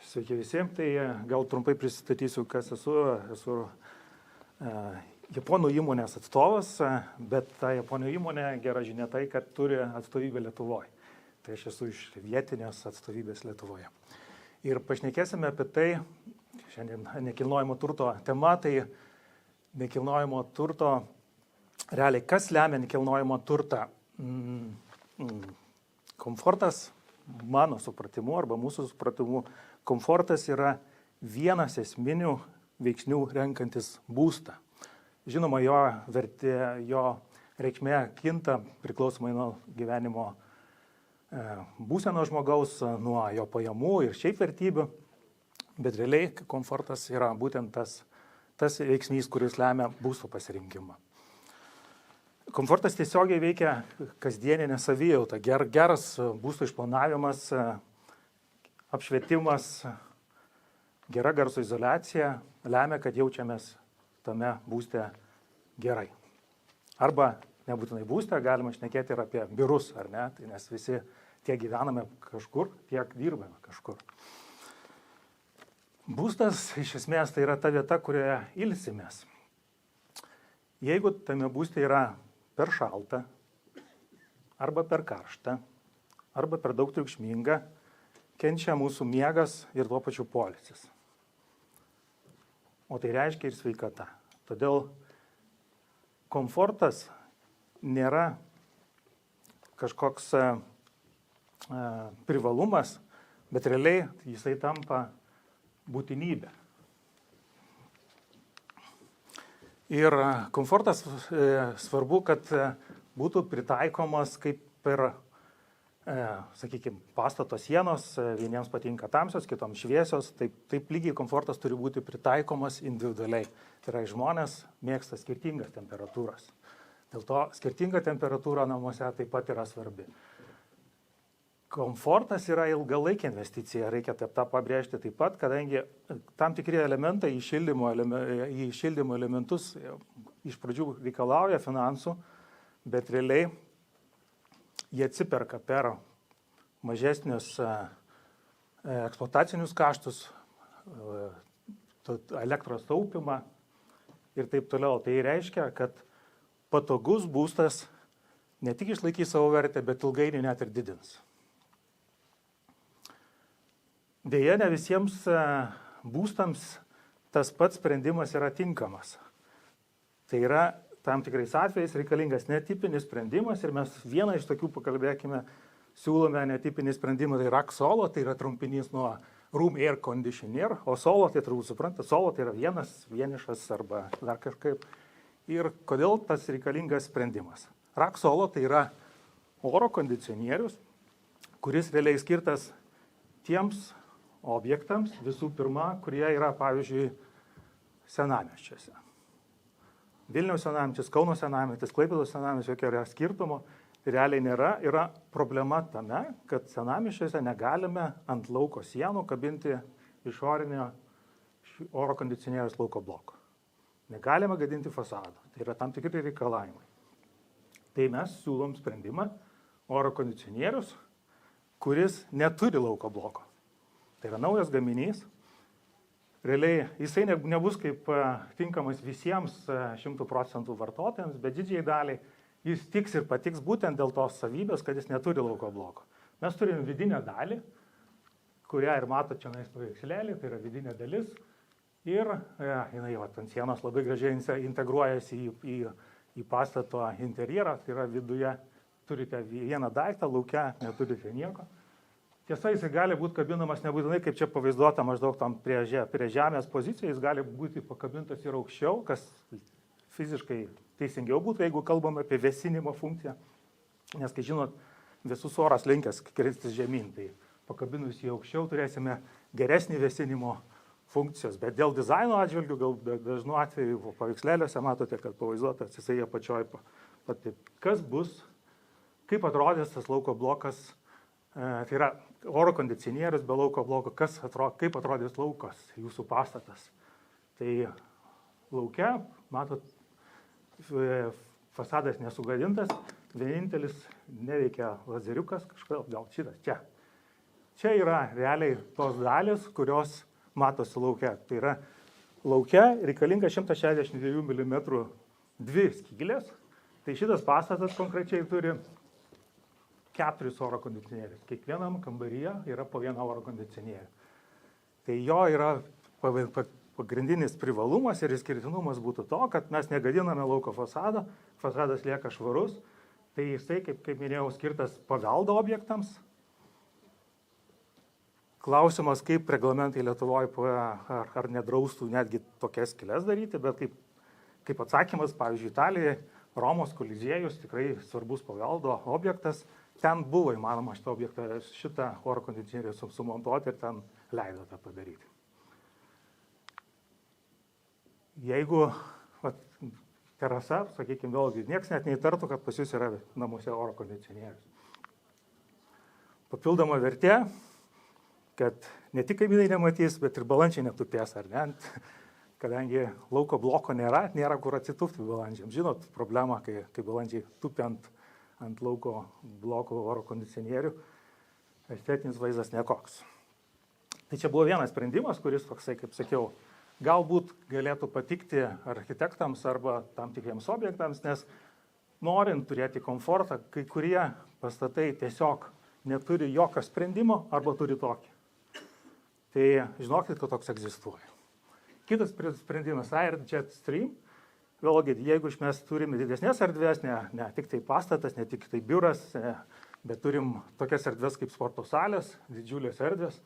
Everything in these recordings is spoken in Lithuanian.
Sveiki visi. Tai gal trumpai prisistatysiu, kas esu. Esu Japonų įmonės atstovas, bet ta Japonų įmonė gera žinia tai, kad turi atstovybę Lietuvoje. Tai aš esu iš vietinės atstovybės Lietuvoje. Ir pašnekėsime apie tai, šiandien nekilnojamo turto tema, tai nekilnojamo turto, realiai kas lemia nekilnojamo turtą? Komfortas, mano supratimu arba mūsų supratimu, komfortas yra vienas esminių veiksnių renkantis būstą. Žinoma, jo vertė, jo reikšmė kinta priklausomai nuo gyvenimo būseno žmogaus, nuo jo pajamų ir šiaip vertybių, bet realiai komfortas yra būtent tas veiksnys, kuris lemia būsto pasirinkimą. Komfortas tiesiogiai veikia kasdieninę savijautą. Geras būsto išplanavimas, apšvietimas, gera garso izoliacija lemia, kad jaučiamės tame būste gerai. Arba nebūtinai būste, galima šnekėti ir apie biurus, ar ne? Tai nes visi tiek gyvename kažkur, tiek dirbame kažkur. Būstas iš esmės tai yra ta vieta, kurioje ilsimės. Jeigu tame būste yra per šalta, arba per karšta, arba per daug triukšminga, kenčia mūsų miegas ir tuo pačiu poilsis. O tai reiškia ir sveikata. Todėl komfortas nėra kažkoks privalumas, bet realiai jisai tampa būtinybė. Ir komfortas svarbu, kad būtų pritaikomas kaip per, sakykime, pastato sienos, vieniems patinka tamsios, kitoms šviesios, taip lygiai komfortas turi būti pritaikomas individualiai. Tai yra, žmonės mėgsta skirtingas temperatūras. Dėl to skirtinga temperatūra namuose taip pat yra svarbi. Komfortas yra ilgalaikė investicija, reikia tą pabrėžti taip pat, kadangi tam tikri elementai į šildymo elementus iš pradžių reikalauja finansų, bet realiai jie atsiperka per mažesnius eksploatacinius kaštus, elektros taupymą ir taip toliau. Tai reiškia, kad patogus būstas ne tik išlaikys savo vertę, bet ilgainiui net ir didins. Deja, ne visiems būstams tas pats sprendimas yra tinkamas. Tai yra tam tikrais atvejais reikalingas netipinis sprendimas ir mes vieną iš tokių pakalbėkime, siūlome netipinį sprendimą, tai RAC Solo, tai yra trumpinys nuo Room Air Conditioner, o Solo, tai turbūt supranta, Solo tai yra vienišas arba dar kažkaip. Ir kodėl tas reikalingas sprendimas? RAC Solo tai yra oro kondicionierius, kuris realiai skirtas tiems objektams, visų pirma, kurie yra, pavyzdžiui, senamiesčiuose. Vilniaus senamiestis, Kauno senamiestis, Klaipėdos senamiestis, jokio yra skirtumo, realiai nėra. Yra problema tame, kad senamiesčiuose negalime ant lauko sienų kabinti išorinio oro kondicionieriaus lauko bloko. Negalime gadinti fasadų. Tai yra tam tikri reikalavimai. Tai mes siūlom sprendimą oro kondicionierius, kuris neturi lauko bloko. Tai yra naujas gaminys. Realiai jisai nebus kaip tinkamas visiems 100% vartotojams, bet didžiai daliai jis tiks ir patiks būtent dėl tos savybės, kad jis neturi lauko bloko. Mes turime vidinę dalį, kurią ir matote čia paveikslėlį, tai yra vidinė dalis. Ir jinai ant sienos labai gražiai integruojasi į pastato interjerą, tai yra viduje turite vieną daiktą, lauke neturite nieko. Tiesa, jis gali būti kabinamas nebūtinai, kaip čia pavaizduota, maždaug tam prie žemės pozicijai, jis gali būti pakabintas ir aukščiau, kas fiziškai teisingiau būtų, jeigu kalbame apie vėsinimo funkciją. Nes, kai žinot, visus oras linkęs kristis žemyn, tai pakabinus jį aukščiau turėsime geresnį vėsinimo funkcijos. Bet dėl dizaino atžvilgių, gal dažnu atveju paveikslėliuose matote, kad pavaizduotas jisai apačioj. Kas bus, kaip atrodys tas lauko blokas, tai yra oro kondicionierius be lauko bloko, kaip atrodys laukas, jūsų pastatas. Tai lauke, matot, fasadas nesugadintas, vienintelis neveikia lazeriukas, kažkodėl, gal šitas čia. čia yra realiai tos dalis, kurios matosi lauke. Tai yra lauke reikalinga 162 mm dvi skylės. Tai šitas pastatas konkrečiai turi 4 oro kondicionierius. Kiekvienam kambaryje yra po 1 oro kondicionierių. Tai jo yra pagrindinis privalumas ir išskirtinumas būtų to, kad mes negadiname lauko fasado, fasadas lieka švarus. Tai jisai, kaip minėjau, skirtas paveldo objektams. Klausimas, kaip reglamentai Lietuvoje ar nedraustų netgi tokias skyles daryti, bet kaip atsakymas, pavyzdžiui, Italijoje, Romos koliziejus tikrai svarbus paveldo objektas. Ten buvo įmanoma šitą oro kondicionierių sumontuoti ir ten leido tą padaryti. Jeigu terasa, sakykime, vėlgi, nieks net neįtartų, kad pas jūs yra namuose oro kondicionierius. Papildoma vertė, kad ne tik kaimynai nematys, bet ir balandžiai netupės, ar ne? Kadangi lauko bloko nėra kur atsitūpti balandžiams. Žinot problemą, kai balandžiai tupi ant lauko bloko oro kondicionierių, estetinis vaizdas nekoks. Tai čia buvo vienas sprendimas, kuris, toksai, kaip sakiau, galbūt galėtų patikti architektams arba tam tikriems objektams, nes norint turėti komfortą, kai kurie pastatai tiesiog neturi jokio sprendimo arba turi tokį. Tai žinokit, kad toks egzistuoja. Kitas sprendimas, Airjet Stream. Vėlgi, jeigu mes turime didesnės erdvės, ne tik tai pastatas, ne tik tai biuras, bet turim tokias erdvės kaip sporto salės, didžiulės erdvės,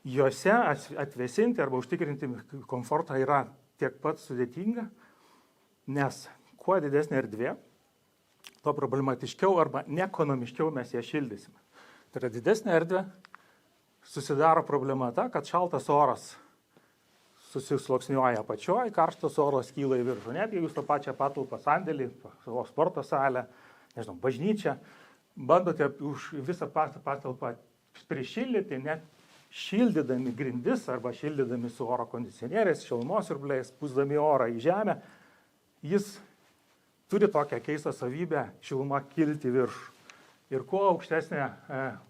juose atvėsinti arba užtikrinti komfortą yra tiek pat sudėtinga, nes kuo didesnė erdvė, tuo problematiškiau arba neekonomiškiau mes ją šildysime. Tai yra didesnė erdvė, susidaro problema ta, kad šaltas oras susisluoksniuoja apačioje, karštas oras kyla į viršų. Net jeigu jūs tą pačią patalpą sandėlį, savo sporto salę, nežinau, bažnyčią, bandote už visą patalpą prišildyti, net šildydami grindis arba šildydami su oro kondicionieriais, šilumos siurbliais, pūsdami orą į žemę, jis turi tokią keistą savybę šilumą kilti viršų. Ir kuo aukštesnė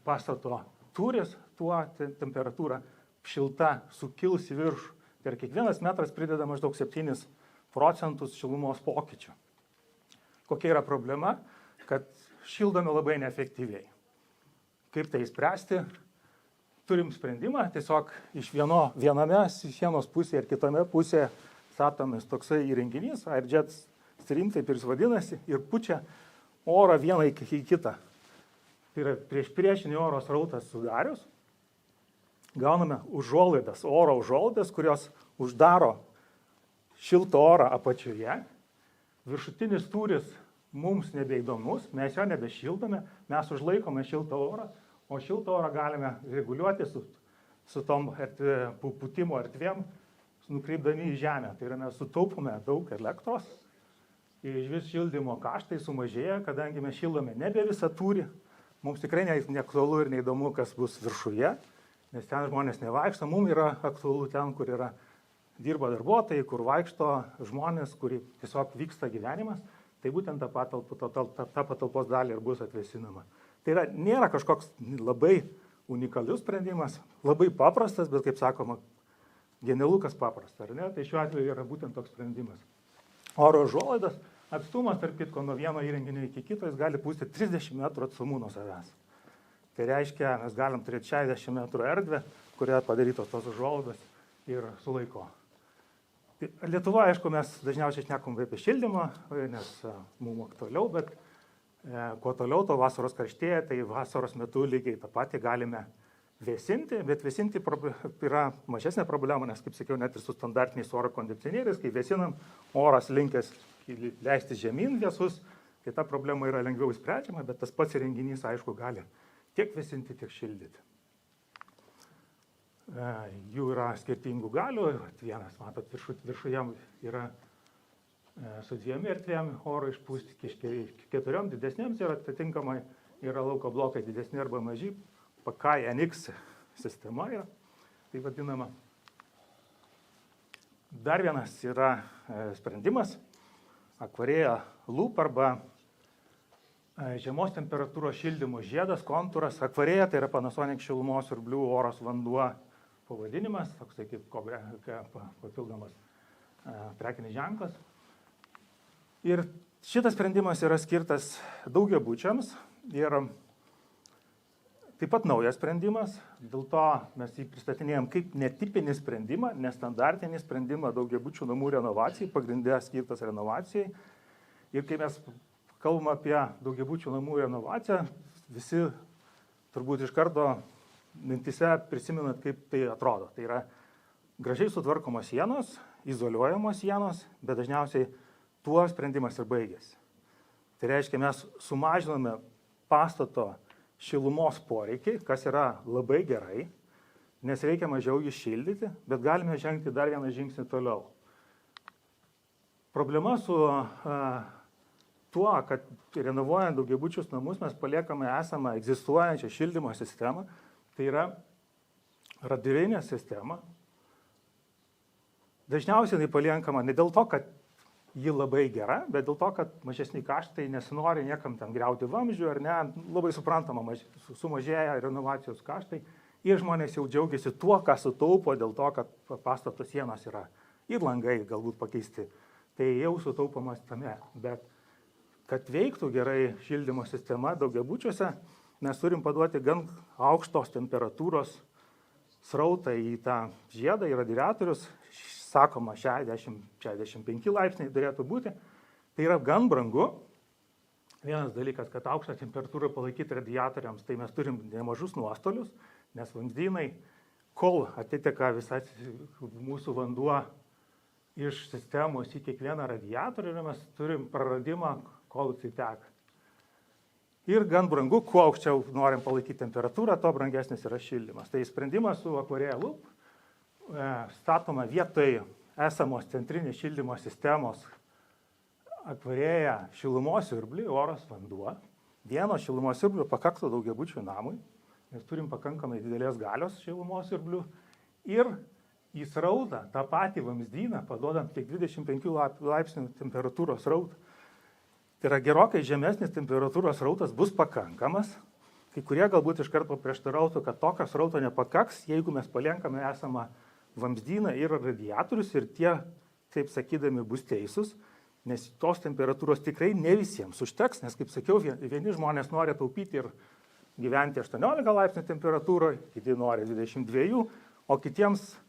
pastato tūris, tuo temperatūra šilta sukils į viršų. Ir kiekvienas metras prideda maždaug 7% šilumos pokyčių. Kokia yra problema? Kad šildome labai neefektyviai. Kaip tai spręsti? Turim sprendimą, tiesiog iš viename sienos pusėje ir kitame pusėje statomas toksai įrenginys, Airjet Stream, taip ir jis vadinasi, ir pučia orą vieną į kitą. Tai yra priešinį oro srautą sudarius, gauname oro užuolaidas, kurios uždaro šiltą orą apačioje. Viršutinis tūris mums nebeįdomus, mes jo nebešildome, mes užlaikome šiltą orą, o šiltą orą galime reguliuoti su tom pūtimo erdvėm, nukreipdami į žemę. Tai yra mes sutaupome daug elektros, iš vis šildymo kaštai sumažėja, kadangi mes šildome nebe visą tūrį, mums tikrai neaktualu ir neįdomu, kas bus viršuje, nes ten žmonės nevaikšto, mums yra aktualu ten, kur dirba darbuotojai, kur vaikšto žmonės, kur tiesiog vyksta gyvenimas, tai būtent ta patalpos dalį ir bus atvėsinama. Tai nėra kažkoks labai unikalus sprendimas, labai paprastas, bet kaip sakoma, genialukas paprastas, ar ne? Tai šiuo atveju yra būtent toks sprendimas. Oro užuolaidas, atstumas tarp kitko nuo vieno įrenginio iki kito, jis gali pūsti 30 metrų atstumu nuo savęs. Tai reiškia, mes galim turėti 60 metrų erdvę, kurioje padarytos tos užuolaidos ir sulaiko. Lietuvoje, aišku, mes dažniausiai šnekam apie šildymą, nes mums aktualiau, bet kuo toliau, to vasaros karštėja, tai vasaros metu lygiai tą patį galime vėsinti, bet vėsinti yra mažesnė problema, nes, kaip sakiau, net ir su standartiniais oro kondicionieriais, kai vėsinam, oras linkęs leisti žemyn vėsus, tai ta problema yra lengviau sprendžiama, bet tas pats įrenginys, aišku, gali tiek vėsinti, tiek šildyti. Jų yra skirtingų galių, vienas, matot, viršuje yra su 2 erdvėm oro išpūsti, 4 didesnėms ir atitinkamai yra lauko blokai didesni arba maži, PKNX sistema yra, tai vadinama. Dar vienas yra sprendimas, Aquarea Loop arba Žemos temperatūros šildymo žiedas, kontūras, akvarėja, tai yra Panasonic šilumos siurblių oras vanduo pavadinimas, toks kaip papildomas prekinis ženklas. Ir šitas sprendimas yra skirtas daugiabučiams ir taip pat naujas sprendimas, dėl to mes jį pristatinėjom kaip netipinį sprendimą, nestandartinį sprendimą daugiabučių namų renovacijai, pagrindė skirtas renovacijai. Ir kai mes kalbam apie daugiabučių namų renovaciją, visi turbūt iš karto mintise prisimenat, kaip tai atrodo. Tai yra gražiai sutvarkomos sienos, izoliuojamos sienos, bet dažniausiai tuo sprendimas ir baigėsi. Tai reiškia, mes sumažiname pastato šilumos poreikį, kas yra labai gerai, nes reikia mažiau jį šildyti, bet galime žengti dar vieną žingsnį toliau. Problema su tuo, kad renovuojant daugiabučius namus mes paliekame esamą egzistuojančią šildymo sistemą, tai yra radialinė sistema. Dažniausiai tai paliekama ne dėl to, kad ji labai gera, bet dėl to, kad mažesni kaštai, nesinori niekam ten griauti vamzdžių ar ne, labai suprantama, sumažėja renovacijos kaštai ir žmonės jau džiaugiasi tuo, ką sutaupo dėl to, kad pastato sienos yra ir langai galbūt pakeisti. Tai jau sutaupomas tame, bet kad veiktų gerai šildymo sistema daugiabučiuose, mes turim paduoti gan aukštos temperatūros srautą į tą žiedą, į radiatorius, sakoma 60-65 laipsniai turėtų būti. Tai yra gan brangu. Vienas dalykas, kad aukštą temperatūrą palaikyti radiatoriams, tai mes turim nemažus nuostolius, nes vamzdynai, kol atiteka visas mūsų vanduo iš sistemos į kiekvieną radiatorių, mes turim praradimą, kol jis teka. Ir gan brangu, kuo aukščiau norim palaikyti temperatūrą, to brangesnis yra šildymas. Tai sprendimas su Aquarea Loop statoma vietoj esamos centrinės šildymo sistemos Aquarea šilumos siurblį, oras vanduo. Vieno šilumos siurblio pakaktų daugiabučių namui, nes turim pakankamai didelės galios šilumos siurblių. Ir į srautą, tą patį vamzdyną, paduodam tik 25 laipsnių temperatūros srautą. Tai yra gerokai žemesnis temperatūros srautas bus pakankamas. Kai kurie galbūt iš karto prieštarautų, kad tokio srauto nepakaks, jeigu mes paliekame esamą vamzdyną ir radiatorius ir tie, taip sakydami, bus teisūs, nes tos temperatūros tikrai ne visiems užteks, nes, kaip sakiau, vieni žmonės nori taupyti ir gyventi 18 laipsnių temperatūroje, kiti nori 22, o kitiems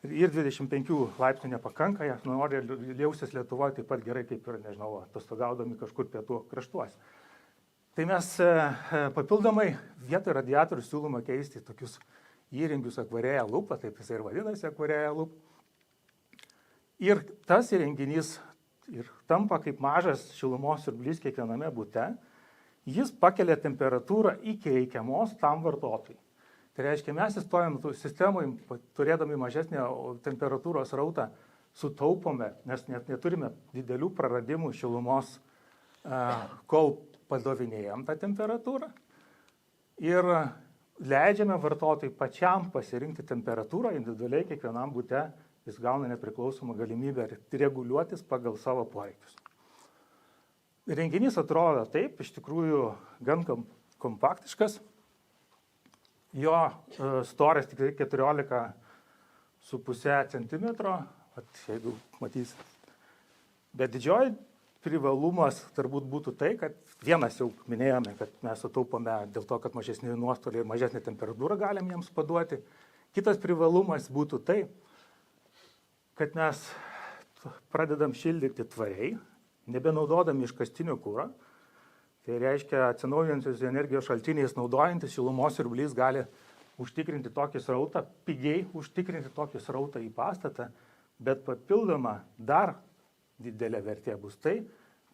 ir 25 laipsnių nepakanka, jie nori jausis Lietuvoje taip pat gerai, kaip ir, nežinau, atostogaudami kažkur pietų kraštuose. Tai mes papildomai vietoj radiatorių siūloma keisti tokius įrengius Aquarea Loop, taip jisai ir vadinasi Aquarea Loop. Ir tas įrenginys ir tampa kaip mažas šilumos siurblys kiekviename bute, jis pakelia temperatūrą iki reikiamos tam vartotojui. Tai reiškia, mes įstojam sistemai, turėdami mažesnę temperatūros rautą, sutaupome, nes net neturime didelių praradimų šilumos, kol padovinėjom tą temperatūrą. Ir leidžiame vartotojui pačiam pasirinkti temperatūrą, individualiai kiekvienam bute jis gauna nepriklausomą galimybę reguliuotis pagal savo poreikius. Renginys atrodo taip, iš tikrųjų gan kompaktiškas. Jo storis tikrai 14,5 cm, jeigu matysit. Bet didžioji privalumas turbūt būtų tai, kad vienas jau minėjome, kad mes sutaupome dėl to, kad mažesni nuostoliai ir mažesnė temperatūra galim jiems paduoti. Kitas privalumas būtų tai, kad mes pradedam šildyti tvariai, nebenaudodami iškastinio kuro. Tai reiškia, atsinaujinančios energijos šaltiniais naudojantis šilumos siurblys gali užtikrinti tokį srautą, pigiai užtikrinti tokį srautą į pastatą, bet papildoma dar didelė vertė bus tai,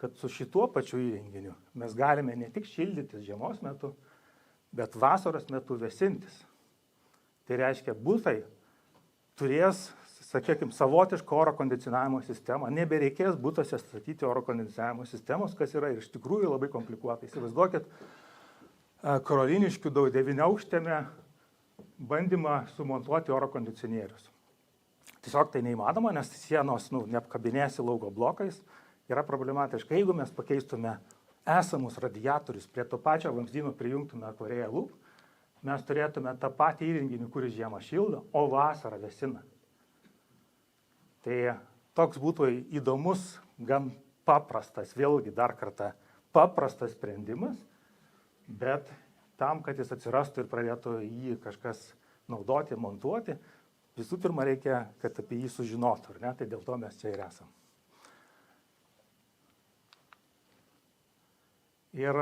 kad su šituo pačiu įrenginiu mes galime ne tik šildytis žiemos metu, bet vasaros metu vėsintis. Tai reiškia, butai turės, sakykime, savotišką oro kondicionavimo sistemą. Nebereikės butuose statyti oro kondicionavimo sistemos, kas yra ir iš tikrųjų labai komplikuota. Įsivaizduokit, Karoliniškių 9-aukštėme bandymą sumontuoti oro kondicionierius. Tiesiog tai neįmanoma, nes sienos neapkabinėsi lauko blokais, yra problematiška. Jeigu mes pakeistume esamus radiatorius prie to pačio vamzdyno prijungtume Korea Loop, mes turėtume tą patį įrenginį, kuris žiemą šildo, o vasarą vėsina. Tai toks būtų įdomus, gan paprastas, vėlgi dar kartą paprastas sprendimas, bet tam, kad jis atsirastų ir pradėtų jį kažkas naudoti, montuoti, visų pirma reikia, kad apie jį sužinotų, ar ne? Tai dėl to mes čia ir esam. Ir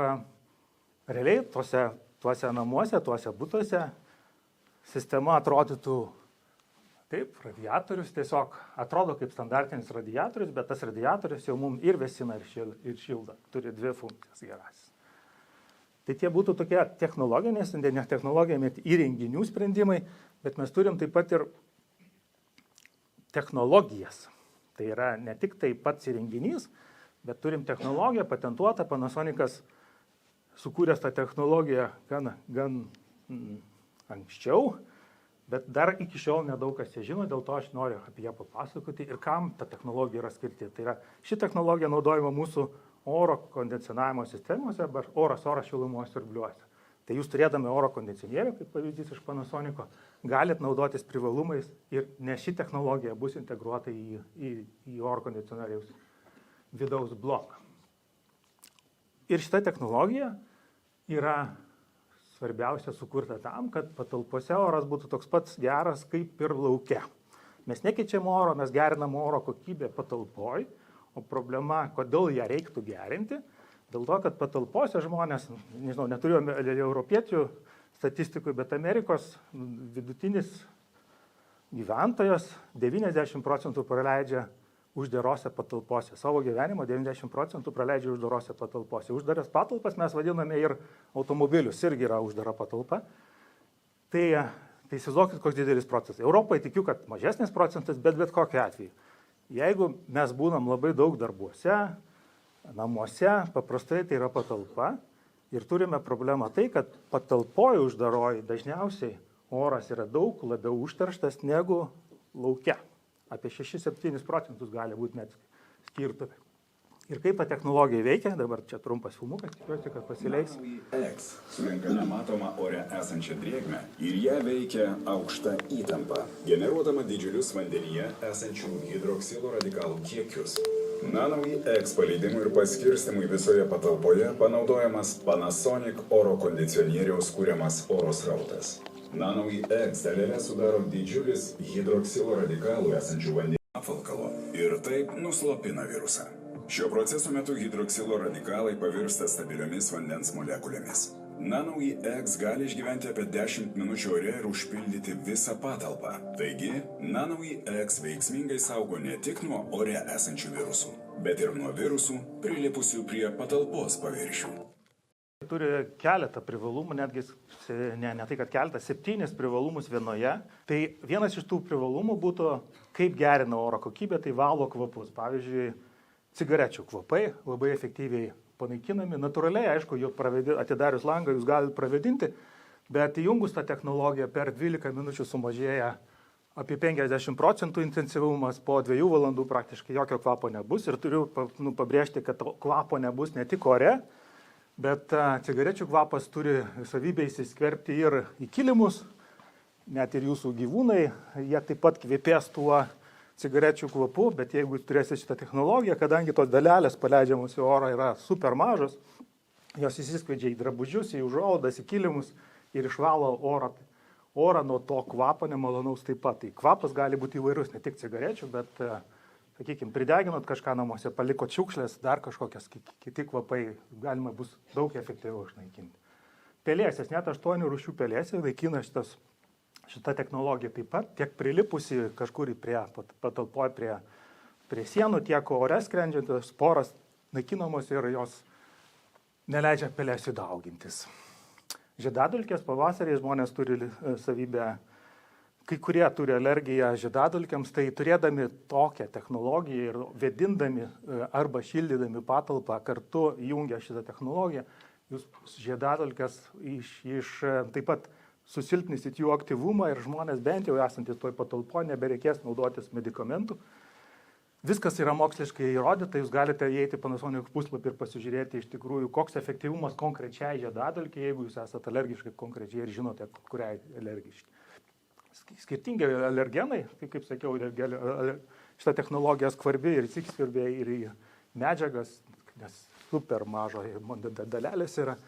realiai tuose namuose, tuose butuose sistema atrodytų taip, radiatorius tiesiog atrodo kaip standartinis radiatorius, bet tas radiatorius jau mums ir vėsina, ir šildo. Turi dvi funkcijas gerasis. Tai tie būtų tokie technologinės, ne technologijai, bet įrenginių sprendimai, bet mes turim taip pat ir technologijas. Tai yra ne tik tai pats įrenginys, bet turim technologiją patentuotą, Panasonicas sukūręs tą technologiją gan anksčiau, bet dar iki šiol nedaug kas ją žino, dėl to aš noriu apie ją papasakoti ir kam ta technologija yra skirti. Tai yra, ši technologija naudojama mūsų oro kondicionavimo sistemose arba oro šilumos siurbliuose. Tai jūs turėdami oro kondicionierių, kaip pavyzdys iš Panasonico, galit naudotis privalumais ir nes ši technologija bus integruota į oro kondicionieriaus vidaus bloką. Ir šita technologija yra svarbiausia sukurta tam, kad patalpose oras būtų toks pats geras kaip ir lauke. Mes nekeičiam oro, mes gerinam oro kokybę patalpoj, o problema, kodėl ją reiktų gerinti, dėl to, kad patalpose žmonės, nežinau, neturiu europiečių statistikų, bet Amerikos vidutinis gyventojas 90% praleidžia uždarose patalpose. Savo gyvenimo 90% praleidžia uždarose patalpose. Uždaras patalpas mes vadiname ir automobilius, irgi yra uždara patalpa. Tai įsivaizduokit, koks didelis procentas. Europoje tikiu, kad mažesnis procentas, bet kokiu atveju. Jeigu mes būnam labai daug darbuose, namuose, paprastai tai yra patalpa ir turime problemą tai, kad patalpoje uždaroji dažniausiai oras yra daug labiau užterštas negu lauke. Apie 6-7% gali būti net skirtumai. Ir kaip ta technologija veikia, dabar čia trumpas filmukas, tikiuosi, kad pasileis. X surenka nematomą ore esančią drėgmę ir ją veikia aukšta įtampa, generuodama didžiulius vandenyje esančių hidroksilo radikalų kiekius. Nanoe X paleidimui ir paskirstimui visoje patalpoje panaudojamas Panasonic oro kondicionieriaus kuriamas oro srautas. Nanoe X dalelę sudaro didžiulis hidroksilo radikalų esančių vandenyje apvalkalo ir taip nuslopina virusą. Šio proceso metu hidroksilo radikalai pavirsta stabiliomis vandens molekulėmis. Nanoe X gali išgyventi apie 10 minučių ore ir užpildyti visą patalpą. Taigi, Nanoe X veiksmingai saugo ne tik nuo ore esančių virusų, bet ir nuo virusų prilipusių prie patalpos paviršių. Turi keletą privalumų, netgi ne tai, kad keletą, 7 privalumus vienoje. Tai vienas iš tų privalumų būtų, kaip gerina oro kokybę, tai valo kvapus. Pavyzdžiui, cigarečių kvapai labai efektyviai panaikinami. Natūraliai, aišku, jau atidarius langą jūs galite pravėdinti, bet įjungus tą technologiją per 12 minučių sumažėja apie 50% intensyvumas, po 2 valandų praktiškai jokio kvapo nebus. Ir turiu pabrėžti, kad kvapo nebus ne tik ore, bet cigarečių kvapas turi savybę įsiskverbti ir į kilimus, net ir jūsų gyvūnai, jie taip pat kvepės tuo cigarečių kvapu, bet jeigu jūs turėsite šitą technologiją, kadangi tos dalelės paleidžiamos į orą yra super mažos, jos įsiskleidžia į drabužius, į užuolaidas, į kilimus ir išvalo orą nuo to kvapo nemalonaus taip pat. Tai kvapas gali būti įvairus, ne tik cigarečių, bet sakykime, prideginot kažką namuose, palikot šiukšlės, dar kažkokias kiti kvapai, galima bus daug efektyviau išnaikinti. Pelėsės, net 8 rūšių pelėsės naikina šita technologija taip pat, tiek prilipusi kažkur prie patalpoje prie sienų, tiek ore skrendžiantis sporas naikinamos ir jos neleidžia pelėsių daugintis. Žiedadulkės pavasarį žmonės turi savybę. Kai kurie turi alergiją žiedadulkėms, tai turėdami tokią technologiją ir vėdindami arba šildydami patalpą kartu įjungia šitą technologiją, jūs žiedadulkės taip pat susilpnysit jų aktyvumą ir žmonės bent jau esantis toj patalpoje nebereikės naudotis medikamentų. Viskas yra moksliškai įrodyta, jūs galite įeiti Panasonic puslapį ir pasižiūrėti iš tikrųjų, koks efektyvumas konkrečiai žiedadulkei, jeigu jūs esate alergiškai konkrečiai ir žinote, kuriai alergiški. Skirtingi alergenai, tai kaip sakiau, šita technologija skvarbi ir skvarbi ir į medžiagas, nes super mažo dalelės yra.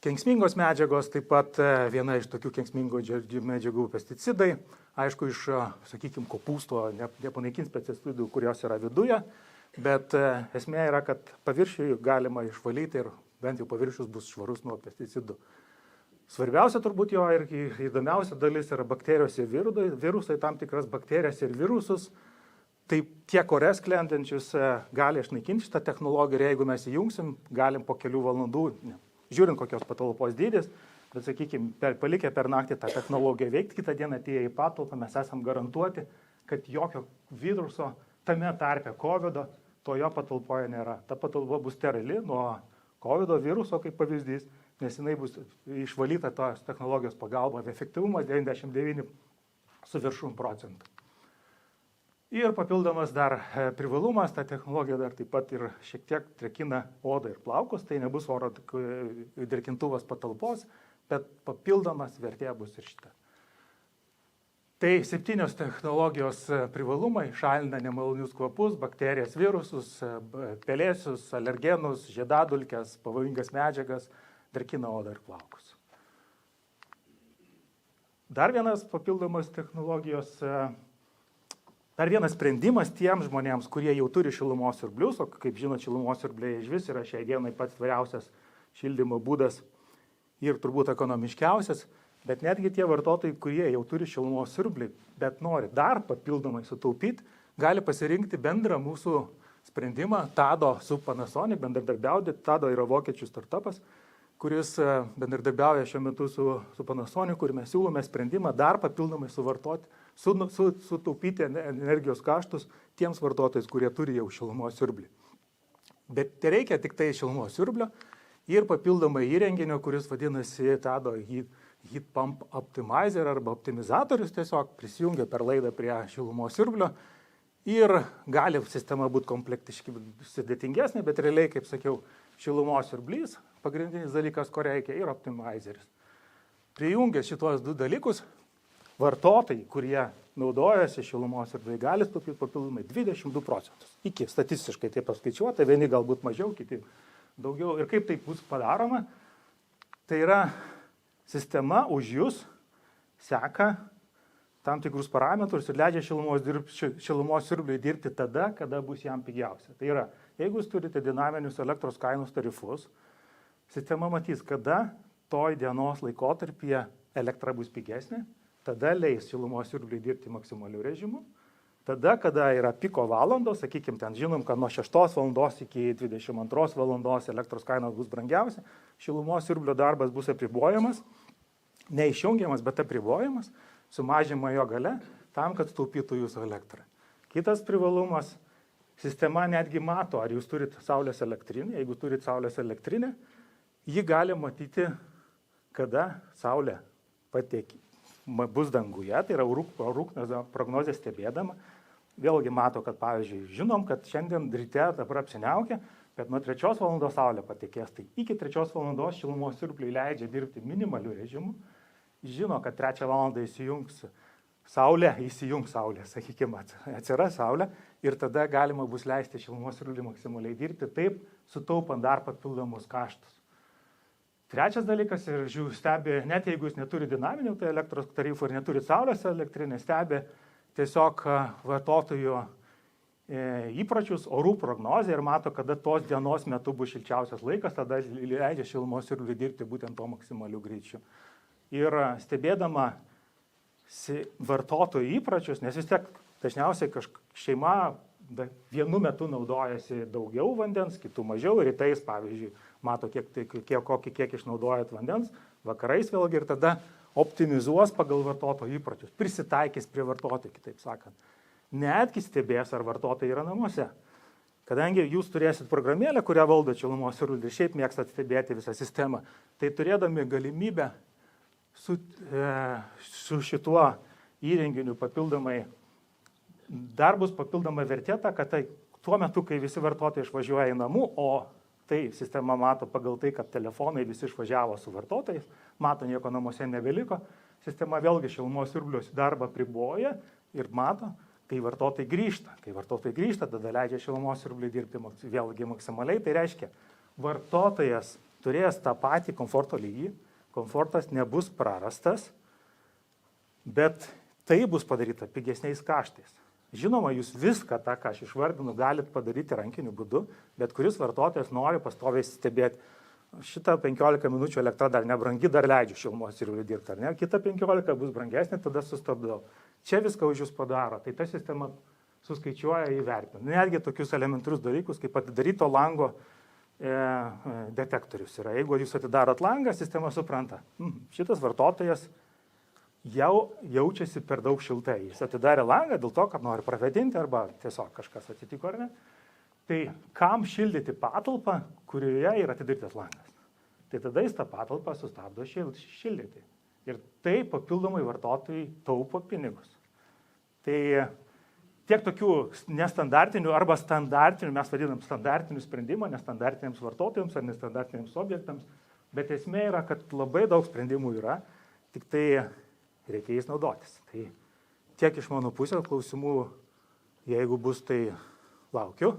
Kenksmingos medžiagos, taip pat viena iš tokių kenksmingų medžiagų pesticidai, aišku, iš, sakykime, kopūsto nepanaikins pesticidų, kurios yra viduje, bet esmė yra, kad paviršių galima išvalyti ir bent jau paviršius bus švarus nuo pesticidų. Svarbiausia turbūt jo ir įdomiausia dalis yra bakterijos ir virusai, tam tikras bakterijas ir virusus, tai tiek ore sklendančius gali išnaikinti šitą technologiją ir jeigu mes įjungsim, galim po kelių valandų, žiūrint kokios patalpos dydis, bet, sakykime, palikę per naktį tą technologiją veikti, kitą dieną atėję į patalpą, mes esam garantuoti, kad jokio viruso tame tarpe COVID tojo patalpoje nėra. Ta patalpa bus sterili nuo COVID viruso, kaip pavyzdys, nes jinai bus išvalyta tos technologijos pagalba, efektyvumas 99 su viršum procentų. Ir papildomas dar privalumas, ta technologija dar taip pat ir šiek tiek drekina odą ir plaukus, tai nebus oro drėkintuvas patalpos, bet papildomas vertė bus ir šita. Tai 7 technologijos privalumai šalina nemalonius kvapus, bakterijas, virusus, pelėsius, alergenus, žiedadulkes, pavojingas medžiagas, drėkina odą ir plaukus. Dar vienas papildomas technologijos Dar vienas sprendimas tiems žmonėms, kurie jau turi šilumos siurblius, o kaip žinot, šilumos siurbliai išvis yra šiai dienai pats tvariausias šildymo būdas ir turbūt ekonomiškiausias, bet netgi tie vartotojai, kurie jau turi šilumos siurblį, bet nori dar papildomai sutaupyti, gali pasirinkti bendrą mūsų sprendimą Tado su Panasonic, bendradarbiauti. Tado yra vokiečių startupas, kuris bendradarbiauja šiuo metu su Panasonic, kur mes siūlome sprendimą dar papildomai suvartoti, sutaupyti energijos kaštus tiems vartotojais, kurie turi jau šilumos siurblį. Bet reikia tik tai šilumos siurblio ir papildomai įrenginio, kuris vadinasi Tado Heat Pump Optimizer arba optimizatorius, tiesiog prisijungia per laidą prie šilumos siurblio ir gali sistema būti komplektiškai sudėtingesnė, bet realiai, kaip sakiau, šilumos siurblys, pagrindinis dalykas, ko reikia, ir optimizeris. Prijungę šitos du dalykus, vartotojai, kurie naudojasi šilumos siurbliai, gali taupyti papildomai 22%. Iki statistiškai tai paskaičiuota, vieni galbūt mažiau, kiti daugiau. Ir kaip tai bus padaroma, tai yra sistema už jūs seka tam tikrus parametrus ir leidžia šilumos siurbliui dirbti tada, kada bus jam pigiausia. Tai yra, jeigu jūs turite dinaminius elektros kainos tarifus, sistema matys, kada toj dienos laikotarpyje elektra bus pigesnė, tada leis šilumos siurbliui dirbti maksimaliu režimu. Tada, kada yra piko valandos, sakykime, ten žinom, kad nuo 6 valandos iki 22 valandos elektros kainos bus brangiausia, šilumos siurblio darbas bus apribojamas, neišjungiamas, bet apribojamas, sumažima jo gale, tam, kad taupytų jūsų elektrą. Kitas privalumas, sistema netgi mato, ar jūs turite saulės elektrinę. Jeigu turite saulės elektrinę, ji gali matyti, kada saulė bus danguje, tai yra orų prognozė stebėdama. Vėlgi mato, kad pavyzdžiui, žinom, kad šiandien ryte dabar apsiniaukia, bet nuo 3 valandos saulė patekės. Tai iki 3 valandos šilumos siurbliui leidžia dirbti minimaliu režimu. Žino, kad 3 valandą įsijungs saulė, sakykime, atsiras saulė ir tada galima bus leisti šilumos siurbliui maksimaliai dirbti, taip sutaupant dar papildomus kaštus. Trečias dalykas, ir stebi, net jeigu jūs neturi dinaminių tai elektros tarifų ir neturi saulės elektrinę, stebi tiesiog vartotojų įpročius, orų prognozę ir mato, kada tos dienos metu bus šilčiausias laikas, tada leidžia šilumos siurbliui dirbti būtent to maksimaliu greičiu. Ir stebėdama vartotojų įpročius, nes vis tiek dažniausiai šeima vienu metu naudojasi daugiau vandens, kitų mažiau, rytais, pavyzdžiui, mato, kokį kiek išnaudojat vandens, vakarais vėlgi ir tada optimizuos pagal vartotojų įpročius, prisitaikys prie vartotojų, kitaip sakant. Netgi stebės, ar vartotojai yra namuose. Kadangi jūs turėsit programėlę, kurią valdo šilumos siurblį ir šiaip mėgstat stebėti visą sistemą, tai turėdami galimybę su šituo įrenginiu papildomai dar bus papildoma vertė ta, kad tai tuo metu, kai visi vartotojai išvažiuoja į namų, o tai sistema mato pagal tai, kad telefonai visi išvažiavo su vartotojais, mato, nieko namuose nebeliko, sistema vėlgi šilumos siurblius darbą priboja ir mato, kai vartotojai grįžta. Kai vartotojai grįžta, tada leidžia šilumos siurbliui dirbti vėlgi maksimaliai. Tai reiškia, vartotojas turės tą patį komforto lygį, komfortas nebus prarastas, bet tai bus padaryta pigesniais kaštais. Žinoma, jūs viską tą, ką aš išvardinu, galit padaryti rankiniu būdu, bet kuris vartotojas nori pastoviai stebėti. Šitą 15 minučių elektra dar nebrangi, dar leidžiu šilumos siurbliui dirbti, ar ne? Kita 15 bus brangesnė, tada sustabdau. Čia viską už jūs padaro, tai ta sistema suskaičiuoja įvertina. Netgi tokius elementarius dalykus, kaip atidaryto lango detektorius yra. Jeigu jūs atidarot langą, sistema supranta, šitas vartotojas jau jaučiasi per daug šiltai. Jis atidarė langą dėl to, kad nori pravėdinti arba tiesiog kažkas atsitiko, ar ne? Tai kam šildyti patalpą, kurioje yra atidarytas langas? Tai tada jis tą patalpą sustabdo šildyti. Ir tai papildomai vartotojai taupo pinigus. Tai tiek tokių nestandartinių arba standartinių, mes vadinam standartinių sprendimų, nestandartiniams vartotojams ar nestandartiniams objektams, bet esmė yra, kad labai daug sprendimų yra, tik tai reikia jais naudotis. Tai tiek iš mano pusės klausimų, jeigu bus, tai laukiu.